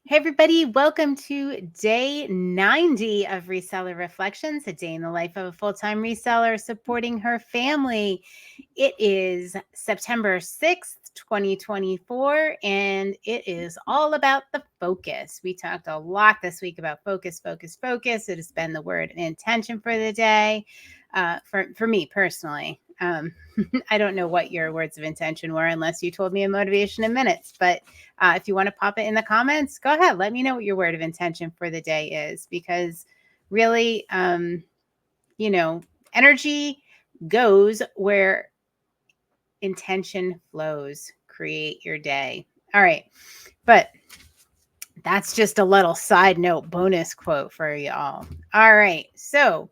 Hey, everybody, welcome to day 90 of Reseller Reflections, a day in the life of a full-time reseller supporting her family. It is September 6th, 2024, and it is all about the focus. We talked a lot this week about focus, focus, focus. It has been the word and intention for the day, for me personally. I don't know what your words of intention were unless you told me in motivation in minutes, but if you want to pop it in the comments, go ahead. Let me know what your word of intention for the day is, because really, energy goes where intention flows. Create your day. All right. But that's just a little side note bonus quote for y'all. All right. So,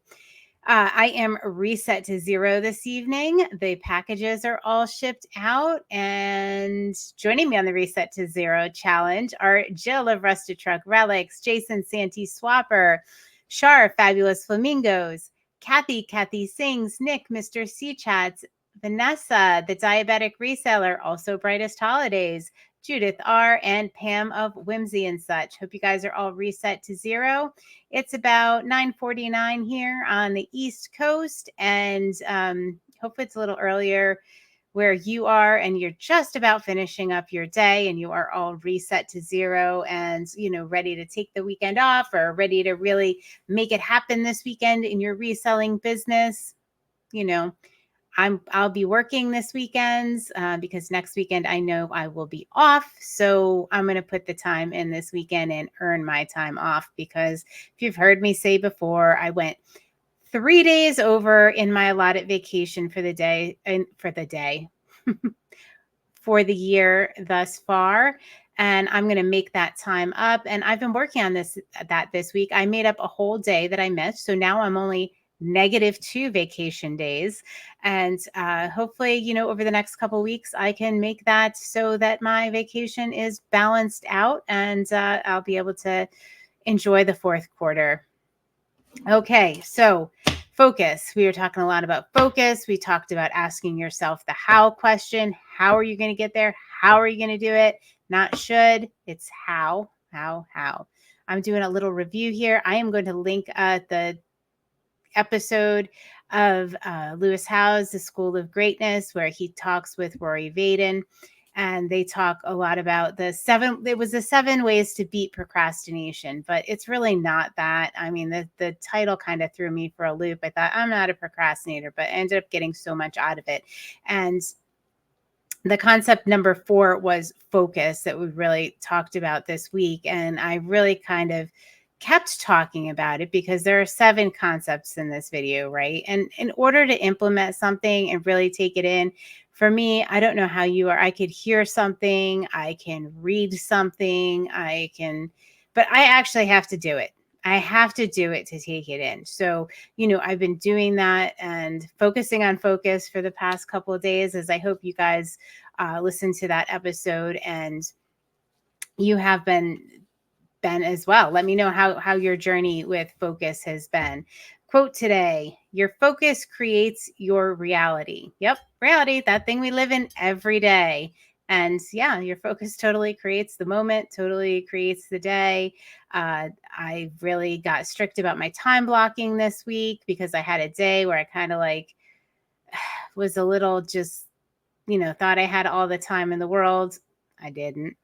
I am reset to zero this evening. The packages are all shipped out, and joining me on the Reset to Zero challenge are Jill of Rusted Truck Relics, Jason Santee Swapper, Char, Fabulous Flamingos, Kathy Singz, Nick, Mr. C Chats, Vanessa, the Diabetic Reseller, also Brightest Holidays, Judith R, and Pam of Whimsy and Such. Hope you guys are all reset to zero. It's about 9:49 here on the East Coast, and hopefully it's a little earlier where you are, and you're just about finishing up your day and you are all reset to zero and, ready to take the weekend off or ready to really make it happen this weekend in your reselling business. I'll be working this weekend because next weekend I know I will be off. So I'm going to put the time in this weekend and earn my time off, because if you've heard me say before, I went 3 days over in my allotted vacation for the day and for the year thus far. And I'm going to make that time up. And I've been working on this week. I made up a whole day that I missed. So now I'm only -2 vacation days. And hopefully, over the next couple of weeks, I can make that so that my vacation is balanced out, and I'll be able to enjoy the fourth quarter. Okay, so focus. We were talking a lot about focus. We talked about asking yourself the how question. How are you going to get there? How are you going to do it? Not should, it's how. I'm doing a little review here. I am going to link the episode of Lewis Howes, The School of Greatness, where he talks with Rory Vaden. And they talk a lot about the 7 ways to beat procrastination, but it's really not that. I mean, the title kind of threw me for a loop. I thought, I'm not a procrastinator, but I ended up getting so much out of it. And the concept number 4 was focus, that we really talked about this week. And I really kind of kept talking about it because there are 7 concepts in this video, right? And in order to implement something and really take it in, for me, I don't know how you are. I could hear something, I can read something, but I actually have to do it. I have to do it to take it in. So, I've been doing that and focusing on focus for the past couple of days, as I hope you guys listen to that episode and you have been as well. Let me know how your journey with focus has been. Quote today: your focus creates your reality. Yep, reality, that thing we live in every day. And yeah, your focus totally creates the moment, totally creates the day. I really got strict about my time blocking this week because I had a day where I kind of was a little just, thought I had all the time in the world. I didn't.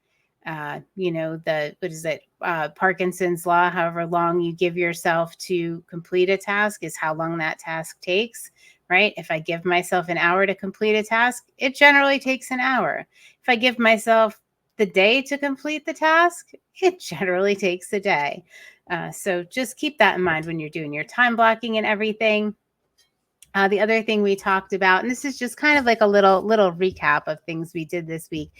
Parkinson's law, however long you give yourself to complete a task is how long that task takes, right? If I give myself an hour to complete a task, it generally takes an hour. If I give myself the day to complete the task, it generally takes a day. So just keep that in mind when you're doing your time blocking and everything. The other thing we talked about, and this is just kind of like a little recap of things we did this week.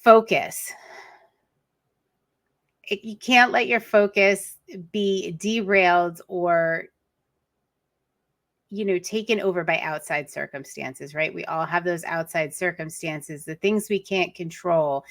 Focus. You can't let your focus be derailed or taken over by outside circumstances, right? We all have those outside circumstances, the things we can't control.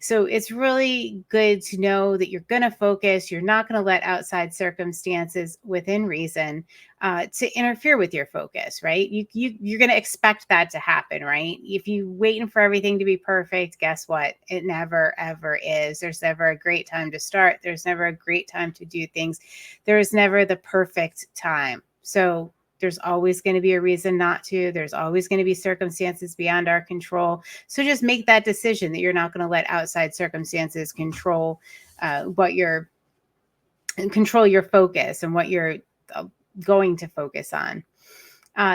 So it's really good to know that you're going to focus. You're not going to let outside circumstances within reason to interfere with your focus, right? You're going to expect that to happen, right? If you waiting for everything to be perfect, guess what? It never, ever is. There's never a great time to start. There's never a great time to do things. There's never the perfect time. So there's always going to be a reason not to. There's always going to be circumstances beyond our control. So just make that decision that you're not going to let outside circumstances control your focus and what you're going to focus on.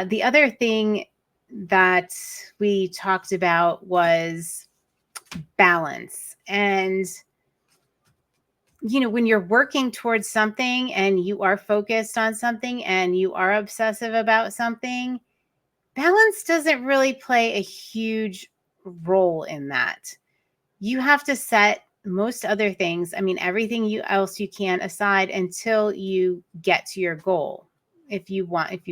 The other thing that we talked about was balance. And when you're working towards something and you are focused on something and you are obsessive about something, balance doesn't really play a huge role in that. You have to set most other things, everything else you can aside until you get to your goal. If you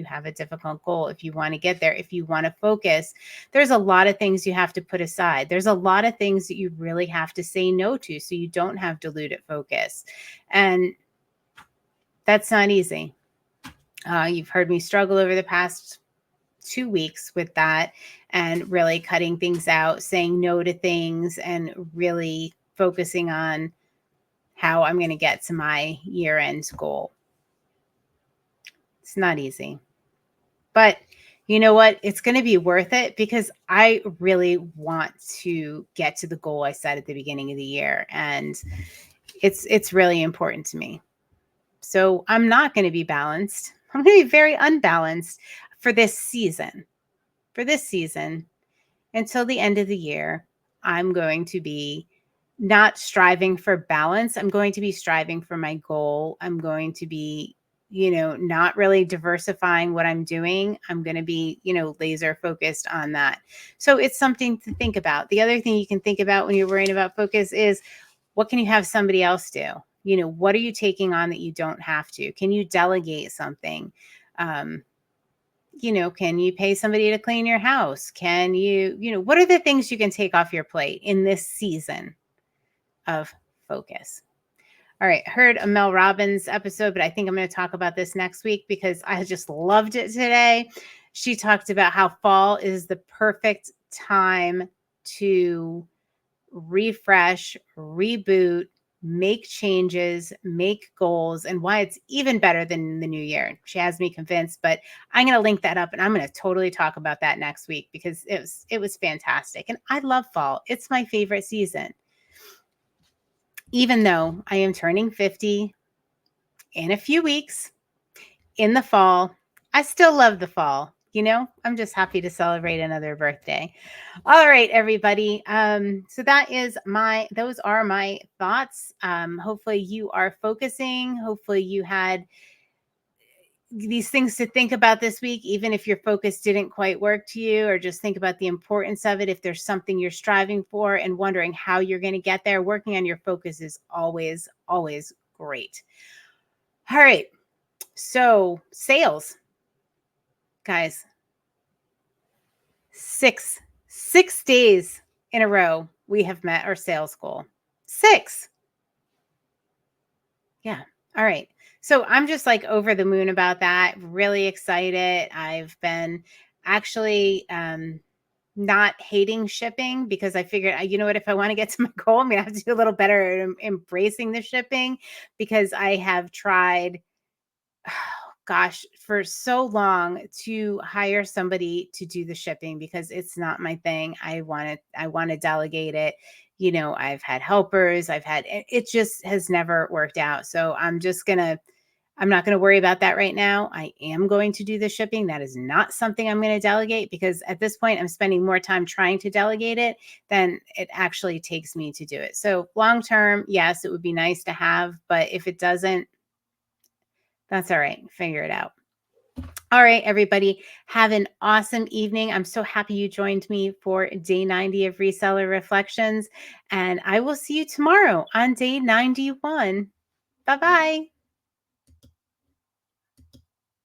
have a difficult goal, if you want to get there, if you want to focus, there's a lot of things you have to put aside. There's a lot of things that you really have to say no to so you don't have diluted focus. And that's not easy. You've heard me struggle over the past 2 weeks with that and really cutting things out, saying no to things, and really focusing on how I'm going to get to my year-end goal. It's not easy. But you know what? It's going to be worth it because I really want to get to the goal I set at the beginning of the year. And it's really important to me. So I'm not going to be balanced. I'm going to be very unbalanced for this season. For this season, until the end of the year, I'm going to be not striving for balance. I'm going to be striving for my goal. I'm going to be not really diversifying what I'm doing. I'm going to be, laser focused on that. So it's something to think about. The other thing you can think about when you're worrying about focus is, what can you have somebody else do? What are you taking on that you don't have to? Can you delegate something? Can you pay somebody to clean your house? Can you, what are the things you can take off your plate in this season of focus? All right. Heard a Mel Robbins episode, but I think I'm going to talk about this next week because I just loved it today. She talked about how fall is the perfect time to refresh, reboot, make changes, make goals, and why it's even better than the new year. She has me convinced, but I'm going to link that up and I'm going to totally talk about that next week because it was fantastic. And I love fall. It's my favorite season. Even though I am turning 50 in a few weeks in the fall, I still love the fall. I'm just happy to celebrate another birthday. All right, everybody. So those are my thoughts. Hopefully you are focusing. Hopefully you had these things to think about this week, even if your focus didn't quite work to you, or just think about the importance of it. If there's something you're striving for and wondering how you're going to get there, working on your focus is always, always great. All right. So sales, guys, six days in a row, we have met our sales goal. 6. Yeah. All right. So I'm just like over the moon about that. Really excited. I've been actually not hating shipping because I figured, if I want to get to my goal, I'm going to have to do a little better at embracing the shipping, because I have tried, for so long to hire somebody to do the shipping because it's not my thing. I want to delegate it. I've had helpers, it just has never worked out. So I'm not going to worry about that right now. I am going to do the shipping. That is not something I'm going to delegate, because at this point I'm spending more time trying to delegate it than it actually takes me to do it. So long term, yes, it would be nice to have, but if it doesn't, that's all right. Figure it out. All right, everybody, have an awesome evening. I'm so happy you joined me for day 90 of Reseller Reflections, and I will see you tomorrow on day 91. Bye-bye.